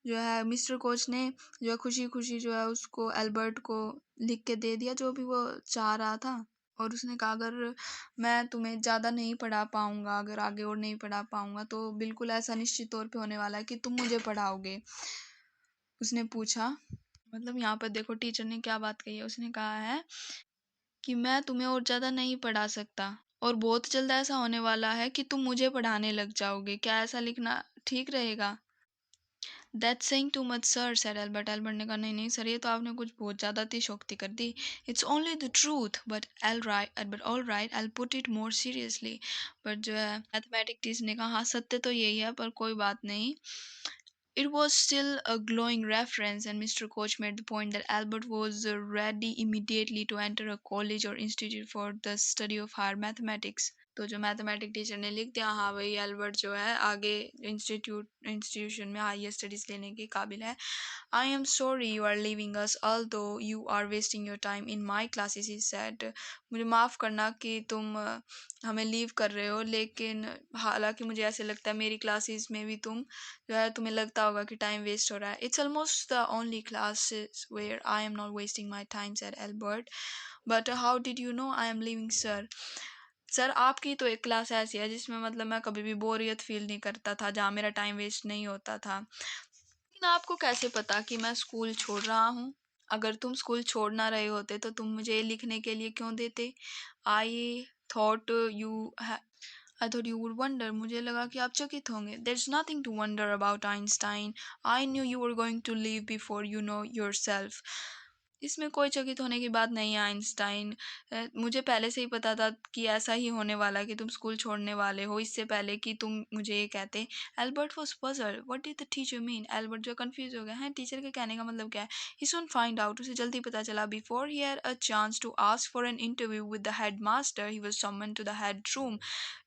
जो है मिस्टर कोच ने जो है खुशी खुशी जो है उसको एल्बर्ट को लिख के दे दिया जो भी वो चाह रहा था. और उसने कहा अगर मैं तुम्हें ज़्यादा नहीं पढ़ा पाऊँगा, अगर आगे और नहीं पढ़ा पाऊँगा तो बिल्कुल ऐसा निश्चित तौर पे होने वाला है कि तुम मुझे पढ़ाओगे। उसने पूछा, मतलब यहाँ पर देखो टीचर ने क्या बात कही है, उसने कहा है कि मैं तुम्हें और ज़्यादा नहीं पढ़ा सकता और बहुत जल्द ऐसा होने वाला है कि तुम मुझे पढ़ाने लग जाओगे। क्या ऐसा लिखना ठीक रहेगा? That's saying too much sir, said Albert. Albert ने कहा नहीं नहीं सर, ये तो आपने कुछ बहुत ज़्यादा अतिशयोक्ति कर दी। It's only the truth but all right I put it more seriously. But जो है मैथमेटिक टीचर ने कहा हाँ सत्य तो यही है, पर कोई बात नहीं। It was still a glowing reference, and Mr. Koch made the point that Albert was ready immediately to enter a college or institute for the study of higher mathematics. तो जो मैथमेटिक टीचर ने लिख दिया हाँ भाई Albert जो है आगे इंस्टीट्यूशन में हायर स्टडीज लेने के काबिल है। I am sorry you are leaving us although you are wasting your time in my classes, he said. मुझे माफ़ करना कि तुम हमें लीव कर रहे हो, लेकिन हालांकि मुझे ऐसे लगता है मेरी क्लासेस में भी तुम जो है तुम्हें लगता होगा कि टाइम वेस्ट हो रहा है। It's almost the only classes where I am not wasting my time, said Albert. But how did you know I am leaving sir? Sir आपकी तो एक क्लास ऐसी है जिसमें मतलब मैं कभी भी बोरियत फील नहीं करता था, जहाँ मेरा टाइम वेस्ट नहीं होता था। लेकिन आपको कैसे पता कि मैं स्कूल छोड़ रहा हूँ? अगर तुम स्कूल छोड़ ना रहे होते तो तुम मुझे ये लिखने के लिए क्यों देते? I thought you I thought you would wonder, मुझे लगा कि आप चकित होंगे। There is nothing to wonder about Einstein, I knew you were going to leave before you know yourself. इसमें कोई चकित होने की बात नहीं है आइंस्टाइन। मुझे पहले से ही पता था कि ऐसा ही होने वाला है कि तुम स्कूल छोड़ने वाले हो, इससे पहले कि तुम मुझे ये कहते। Albert was puzzled, what did the teacher mean? Albert जो कंफ्यूज हो गया है टीचर के कहने का मतलब क्या है। ही सून फाइंड आउट, उसे जल्दी पता चला। Before he had a chance to ask for an interview with the head master he was summon to the head room.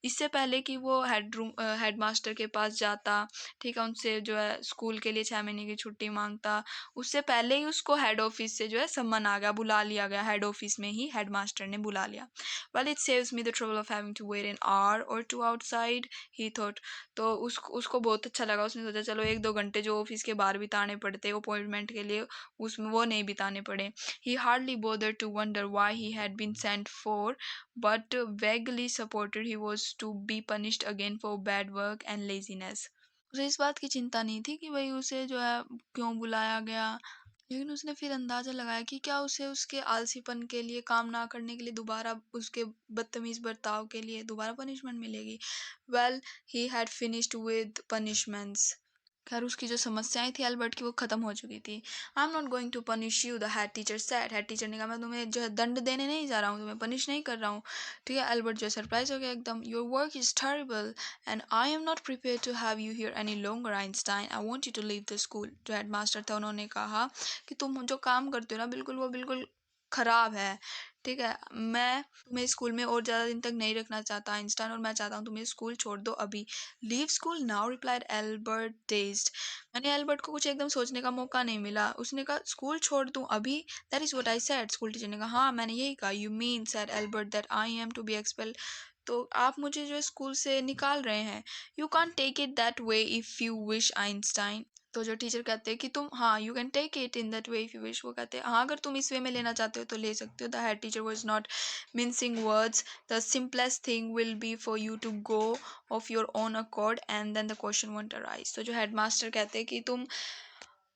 इससे पहले कि वो हेड मास्टर के पास जाता, ठीक है, उनसे जो है स्कूल के लिए 6 महीने की छुट्टी मांगता, उससे पहले ही उसको हेड ऑफिस से जो है सम्मन आ गया, बुला लिया गया। हेड ऑफिस में ही हेड मास्टर ने बुला लिया। Well it saves me the trouble of having to wait an hour or two outside, he thought. तो उसको बहुत अच्छा लगा, उसने सोचा चलो 1-2 घंटे जो ऑफिस के बाहर बिताने पड़ते अपॉइंटमेंट के लिए, उसमें वो नहीं बिताने पड़े। He hardly bother to wonder why he had been sent for, but vaguely supported he was to be punished again for bad work and laziness. उसे इस बात की चिंता नहीं थी कि भाई उसे जो है क्यों बुलाया गया, लेकिन उसने फिर अंदाजा लगाया कि क्या उसे उसके आलसीपन के लिए, काम ना करने के लिए, दोबारा उसके बदतमीज बर्ताव के लिए दोबारा पनिशमेंट मिलेगी। Well he had finished with punishments. खैर उसकी जो समस्याएं थी एल्बर्ट की वो खत्म हो चुकी थी। I am not going to punish you, the head teacher said. Head teacher ने कहा मैं तुम्हें जो है दंड देने नहीं जा रहा हूँ, तुम्हें पनिश नहीं कर रहा हूँ। ठीक है, एल्बर्ट जो है सरप्राइज हो गया एकदम। Your work is terrible and I am not prepare to have you here any longer Einstein, I want you to leave the school. जो हेड मास्टर था उन्होंने कहा कि तुम जो काम करते हो ना बिल्कुल वो बिल्कुल खराब है। ठीक है, मैं तुम्हें स्कूल में और ज़्यादा दिन तक नहीं रखना चाहता आइंस्टाइन, और मैं चाहता हूँ तुम्हें स्कूल छोड़ दो अभी। Leave school now, replied Albert dazed. मैंने एल्बर्ट को कुछ एकदम सोचने का मौका नहीं मिला, उसने कहा स्कूल छोड़ दूँ अभी? That is what I said. School teacher ने कहा हाँ मैंने यही कहा। You mean, said Albert, that I am to be expelled? तो आप मुझे जो है स्कूल से निकाल रहे हैं। You can't take it that way if you wish Einstein. तो जो टीचर कहते हैं कि तुम हाँ you can take it in that way if you wish, वो कहते हैं हाँ अगर तुम इस वे में लेना चाहते हो तो ले सकते हो। The head teacher was not mincing words, the simplest thing will be for you to go of your own accord and then the question won't arise। तो जो हेडमास्टर कहते हैं कि तुम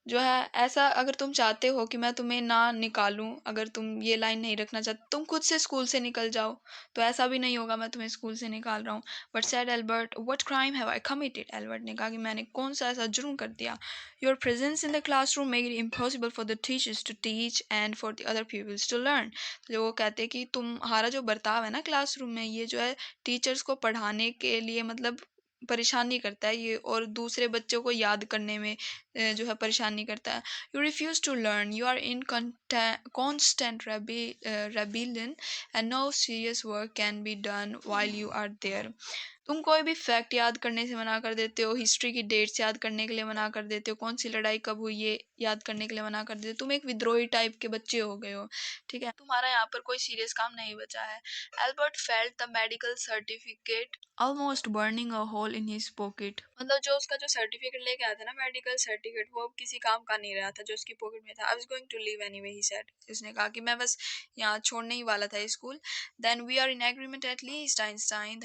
जो है ऐसा अगर तुम चाहते हो कि मैं तुम्हें ना निकालूं, अगर तुम ये लाइन नहीं रखना चाहते तुम खुद से स्कूल से निकल जाओ, तो ऐसा भी नहीं होगा मैं तुम्हें स्कूल से निकाल रहा हूँ। But sad Albert, what crime have I committed? Albert ने कहा कि मैंने कौन सा ऐसा जुर्म कर दिया? Your presence in the classroom made it impossible for the teachers to teach and for the other peoples to learn. तो वो कहते हैं कि तुम्हारा जो बर्ताव है ना क्लासरूम में, ये जो है टीचर्स को पढ़ाने के लिए मतलब परेशानी करता है ये, और दूसरे बच्चों को याद करने में जो है परेशानी करता है। You refuse to learn, you are in constant rebellion and no serious work can be done while you are there. तुम कोई भी फैक्ट याद करने से मना कर देते हो, हिस्ट्री की डेट्स याद करने के लिए मना कर देते हो, कौन सी लड़ाई कब हुई ये याद करने के लिए मना कर देते हो। तुम एक विद्रोही टाइप के बच्चे हो गए हो, ठीक है। तुम्हारा यहाँ पर कोई सीरियस काम नहीं बचा है। Albert felt the medical certificate almost burning a hole in his pocket. मतलब जो उसका जो सर्टिफिकेट लेके आया था ना, मेडिकल सर्टिफिकेट, वो अब किसी काम का नहीं रहा था जो उसकी पॉकेट में था। I was going to leave anyway, he said. उसने कहा कि मैं बस यहाँ छोड़ने ही वाला था school. Then we are in agreement at least, Einstein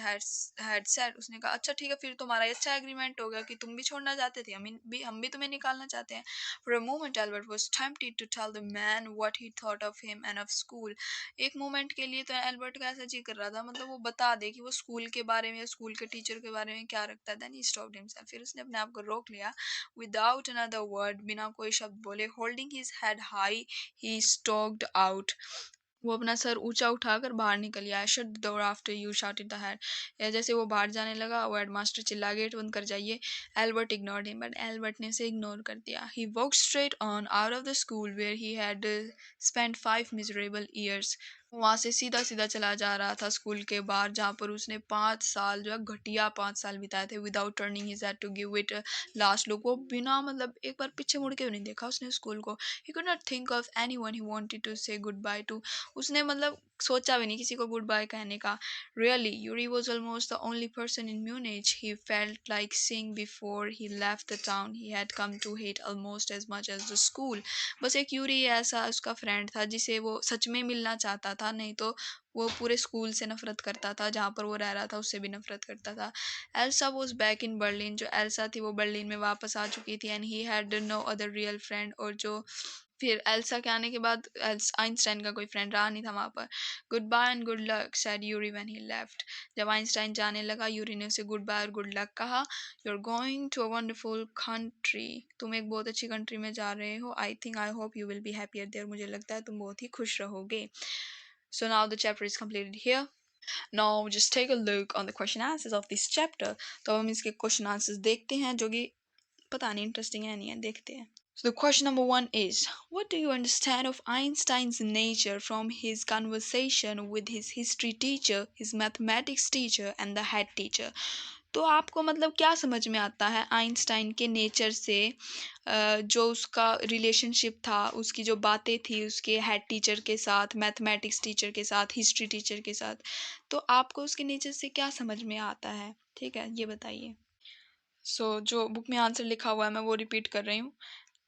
had said। उसने कहा अच्छा ठीक है, फिर तुम्हारा अच्छा एग्रीमेंट हो गया कि तुम भी छोड़ना चाहते थे, हम भी तुम्हें निकालना चाहते हैं। For a moment Albert was tempted to tell the man what he thought of him and of school। एक मोमेंट के लिए तो एल्बर्ट का ऐसा जी कर रहा था, मतलब वो बता दे कि वो स्कूल के बारे में या स्कूल के टीचर के बारे में क्या रखता है। Then he stopped himself. फिर उसने अपने आप को रोक लिया। विदाउट अनदर वर्ड, बिना कोई शब्द बोले, होल्डिंग हिज हेड हाई, ही स्टॉक्ड आउट। वो अपना सर ऊंचा उठाकर बाहर निकल गया। Shut the door after you, shotted the head. या जैसे वो बाहर जाने लगा, वो हेडमास्टर चिल्ला, गेट बंद कर जाइए। Albert ignored him, but Albert ने उसे इग्नोर कर दिया। He walk straight on out of the school where he had spent 5 miserable years. वहां से सीधा सीधा चला जा रहा था स्कूल के बाहर, जहाँ पर उसने 5 साल, जो है घटिया 5 साल बिताए थे। Without turning his head to give it last look. वो बिना मतलब एक बार पीछे मुड़ के भी नहीं देखा उसने स्कूल को। He could not think of anyone he wanted to say goodbye to. उसने मतलब सोचा भी नहीं किसी को गुड बाय कहने का। Really Yuri was almost the only person in Munich he felt like seeing before he left the town he had come to hate almost as much as the school. बस एक Yuri ऐसा उसका friend था जिसे वो सच में मिलना चाहता था, नहीं तो वो पूरे स्कूल से नफरत करता था, जहाँ पर वो रह रहा था उससे भी नफरत करता था। Elsa was back in Berlin. जो एल्सा थी वो बर्लिन में वापस आ चुकी थी। And he had no other real friend. और जो फिर एल्सा के आने के बाद आइंस्टाइन का कोई फ्रेंड रहा नहीं था वहां पर। Goodbye and good luck said Yuri when he left. जब आइंस्टाइन जाने लगा, यूरी ने उसे गुड बाय और गुड लक कहा। You are going to a wonderful country. तुम एक बहुत अच्छी कंट्री में जा रहे हो। I hope you will be happier there. मुझे लगता है तुम बहुत ही खुश रहोगे। So now the chapter is completed here। Now just take a look on the question answers of this chapter। तो हम इसके क्वेश्चन आंसर्स देखते हैं, जो कि पता नहीं इंटरेस्टिंग है नहीं है, देखते हैं। So the question number 1 is, what do you understand of Einstein's nature from his conversation with his history teacher, his mathematics teacher and the head teacher? तो आपको मतलब क्या समझ में आता है आइंस्टाइन के नेचर से, जो उसका रिलेशनशिप था, उसकी जो बातें थी उसके हेड टीचर के साथ, मैथमेटिक्स टीचर के साथ, हिस्ट्री टीचर के साथ। तो आपको उसके नेचर से क्या समझ में आता है, ठीक है, ये बताइए। जो बुक में आंसर लिखा हुआ है मैं वो रिपीट कर रही हूँ।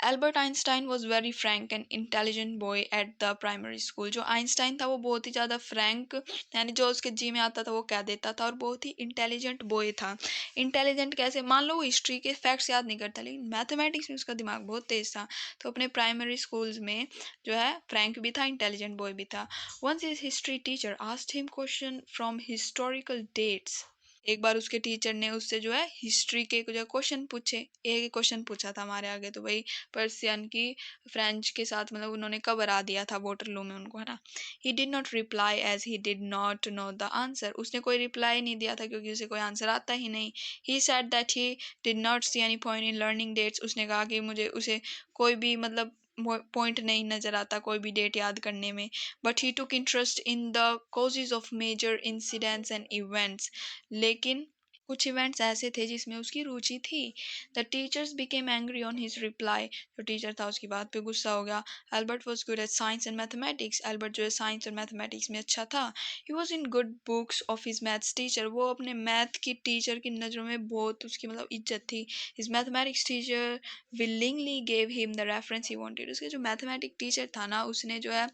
Albert Einstein was very Frank and intelligent boy at the primary school. जो आइंस्टाइन था वो बहुत ही ज़्यादा फ्रैंक, यानी जो उसके जी में आता था वो कह देता था, और बहुत ही इंटेलिजेंट बॉय था। इंटेलिजेंट कैसे, मान लो वो हिस्ट्री के फैक्ट्स याद नहीं करता, लेकिन मैथमेटिक्स में उसका दिमाग बहुत तेज था। तो अपने प्राइमरी स्कूल्स में जो है फ्रैंक भी था, इंटेलिजेंट बॉय भी था। Once his history teacher asked him question from historical dates. एक बार उसके टीचर ने उससे जो है हिस्ट्री के जो क्वेश्चन पूछे। एक क्वेश्चन पूछा था हमारे आगे, तो वही पर्सियन की फ्रेंच के साथ, मतलब उन्होंने कब हरा दिया था वोटरलू में उनको, है ना। He did not reply as he did not know the answer. उसने कोई रिप्लाई नहीं दिया था क्योंकि उसे कोई आंसर आता ही नहीं। He said that he did not see any point in learning dates. उसने कहा कि मुझे उसे कोई भी मतलब पॉइंट नहीं नज़र आता कोई भी डेट याद करने में। But he took interest in the causes of major incidents and events. लेकिन कुछ इवेंट्स ऐसे थे जिसमें उसकी रुचि थी। The teachers became angry on his reply. जो टीचर था उसकी बात पे गुस्सा हो गया। Albert was good at science and mathematics. Albert जो है साइंस और मैथमेटिक्स में अच्छा था। He was in good books of his maths teacher. वो अपने मैथ की टीचर की नज़रों में बहुत उसकी मतलब इज्जत थी। His mathematics teacher willingly gave him the reference he wanted. उसके जो मैथमेटिक टीचर था ना, उसने जो है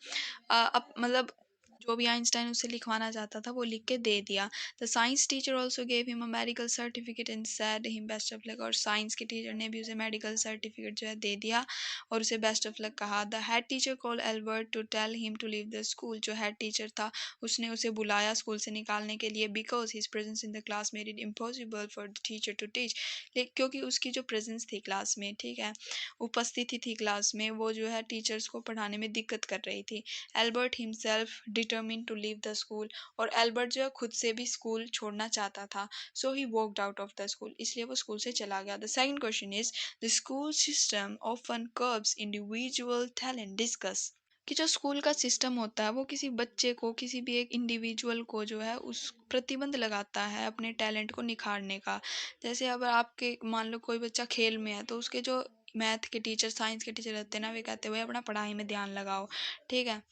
अब मतलब जो भी आइंस्टाइन उसे लिखवाना चाहता था वो लिख के दे दिया। The science teacher also gave him a medical certificate and said him best of luck. और साइंस के टीचर ने भी उसे मेडिकल सर्टिफिकेट जो है दे दिया और उसे बेस्ट ऑफ लक कहा। The head teacher call Albert to tell him to leave the school. जो हेड टीचर था उसने उसे बुलाया स्कूल से निकालने के लिए, because his presence in the class made it impossible for the teacher to teach. क्योंकि उसकी जो प्रेजेंस थी क्लास में, ठीक है, उपस्थिति थी क्लास में, वो जो है टीचर्स को पढ़ाने में दिक्कत कर रही थी। Albert himself determine to leave the school. और एल्बर्ट जो है खुद से भी स्कूल छोड़ना चाहता था। So he walked out of the school. इसलिए वो स्कूल से चला गया। The second question is, the school system often curbs individual talent, discuss. कि जो स्कूल का सिस्टम होता है वो किसी बच्चे को, किसी भी एक इंडिविजुअल को जो है उस प्रतिबंध लगाता है अपने टैलेंट को निखारने का। जैसे अगर आपके मान लो कोई बच्चा खेल में है तो उसके जो मैथ के टीचर, साइंस के टीचर रहते हैं ना, वे कहते हैं भाई अपना पढ़ाई में ध्यान लगाओ, ठीक है।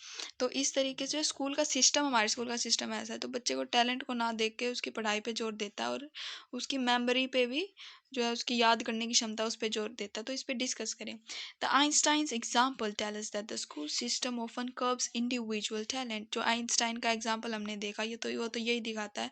तो इस तरीके से स्कूल का सिस्टम, हमारे स्कूल का सिस्टम ऐसा है, तो बच्चे को टैलेंट को ना देख के उसकी पढ़ाई पे जोर देता है और उसकी मेमोरी पे भी, जो है उसकी याद करने की क्षमता, उस पर जोर देता है। तो इस पर डिस्कस करें। The Einstein's example tell us that the school system often curbs individual talent. जो आइंस्टाइन का एग्जाम्पल हमने देखा, ये तो वो तो यही दिखाता है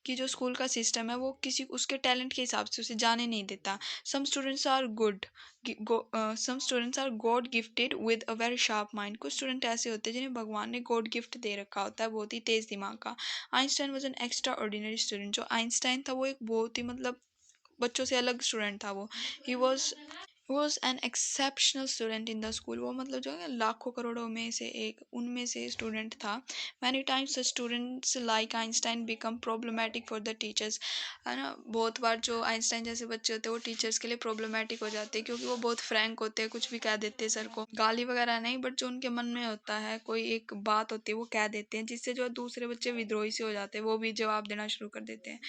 कि जो स्कूल का सिस्टम है वो किसी उसके टैलेंट के हिसाब से उसे जाने नहीं देता। Some students are good, some students are god gifted with a very sharp mind. कुछ स्टूडेंट ऐसे होते हैं जिन्हें भगवान ने गॉड गिफ्ट दे रखा होता है, बहुत ही तेज दिमाग का। Einstein was an extra ordinary student. जो आइंस्टाइन था वो एक बहुत ही मतलब बच्चों से अलग स्टूडेंट था वो। He was an exceptional student in the school. वो मतलब जो है लाखों करोड़ों में से एक, उनमें से स्टूडेंट था। Many times students like Einstein become problematic for the teachers. है ना, बहुत बार जो आइंस्टाइन जैसे बच्चे होते हैं वो टीचर्स के लिए प्रॉब्लमेटिक हो जाते हैं, क्योंकि वो बहुत फ्रैंक होते हैं, कुछ भी कह देते हैं सर को, गाली वगैरह नहीं, बट जो उनके मन में होता है कोई एक बात होती है वो कह देते हैं, जिससे जो दूसरे बच्चे विद्रोही से हो जाते हैं, वो भी जवाब देना शुरू कर देते हैं।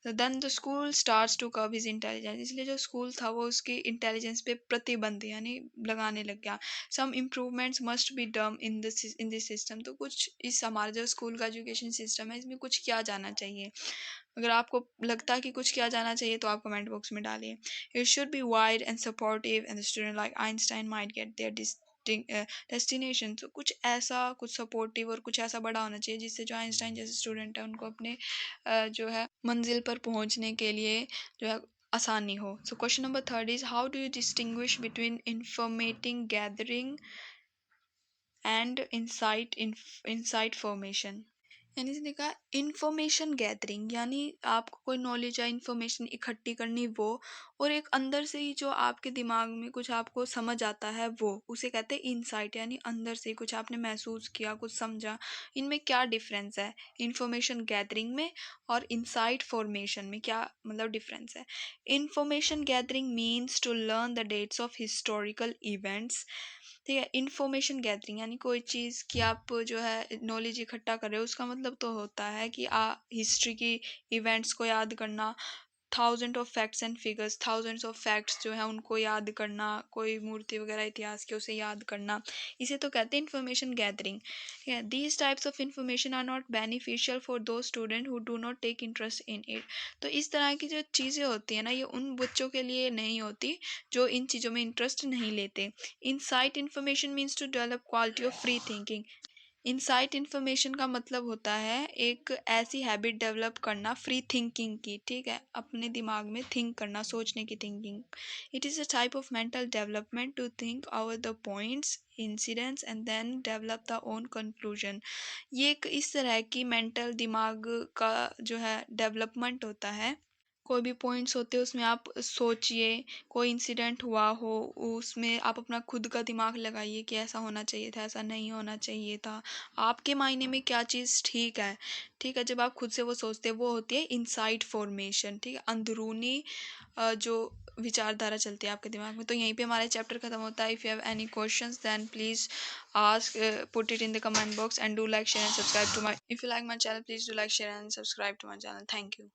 तो then the school starts to curb his intelligence. इसलिए जो स्कूल था वो उसकी इंटेलिजेंस पे प्रतिबंध यानी लगाने लग गया। Some improvements must be done in this system. तो कुछ इस हमारा जो स्कूल का एजुकेशन सिस्टम है इसमें कुछ किया जाना चाहिए। अगर आपको लगता है कि कुछ किया जाना चाहिए तो आप कमेंट बॉक्स में डालिए। It should be wide and supportive and student like Einstein might get there destination. तो कुछ ऐसा, कुछ सपोर्टिव और कुछ ऐसा बड़ा होना चाहिए जिससे जो आइंस्टाइन जैसे स्टूडेंट है उनको अपने जो है मंजिल पर पहुंचने के लिए जो है आसानी हो। So question number third is how do you distinguish between information gathering and insight formation. यानी इसने कहा इंफॉर्मेशन गैदरिंग, यानी आपको कोई नॉलेज या इंफॉर्मेशन इकट्ठी करनी वो, और एक अंदर से ही जो आपके दिमाग में कुछ आपको समझ आता है वो, उसे कहते हैं इंसाइट। यानी अंदर से कुछ आपने महसूस किया, कुछ समझा। इनमें क्या डिफरेंस है इंफॉर्मेशन गैदरिंग में और इंसाइट फॉर्मेशन में, क्या मतलब डिफरेंस है? Information gathering means to learn the dates of historical events. ठीक है, इंफॉर्मेशन गैदरिंग यानी कोई चीज़ की आप जो है नॉलेज इकट्ठा कर रहे हो, उसका मतलब तो होता है कि हिस्ट्री की इवेंट्स को याद करना, thousand of facts and figures, thousands of facts जो है उनको याद करना, कोई मूर्ति वगैरह इतिहास के उसे याद करना, इसे तो कहते हैं इंफॉर्मेशन गैदरिंग। ठीक है, these types of information are not beneficial for those student who do not take interest in it. तो इस तरह की जो चीज़ें होती हैं ना, ये उन बच्चों के लिए नहीं होती जो इन चीज़ों में इंटरेस्ट नहीं लेते। Insight information means to develop quality of free thinking. Insight information का मतलब होता है एक ऐसी हैबिट डेवलप करना फ्री थिंकिंग की। ठीक है, अपने दिमाग में थिंक करना, सोचने की thinking. It is a type of mental development to think over the points incidents and then develop the own conclusion. ये एक इस तरह की मेंटल दिमाग का जो है डेवलपमेंट होता है। कोई भी पॉइंट्स होते हैं उसमें आप सोचिए, कोई इंसिडेंट हुआ हो उसमें आप अपना खुद का दिमाग लगाइए कि ऐसा होना चाहिए था, ऐसा नहीं होना चाहिए था, आपके मायने में क्या चीज़ ठीक है। ठीक है, जब आप खुद से वो सोचते हैं वो होती है इनसाइट फॉर्मेशन। ठीक है, अंदरूनी जो विचारधारा चलती है आपके दिमाग में। तो यहीं पे हमारा चैप्टर खत्म होता है। If you have any questions then please ask, put it in the comment box and do like share and subscribe to my, if you like my channel please do like share and subscribe to my channel. Thank you.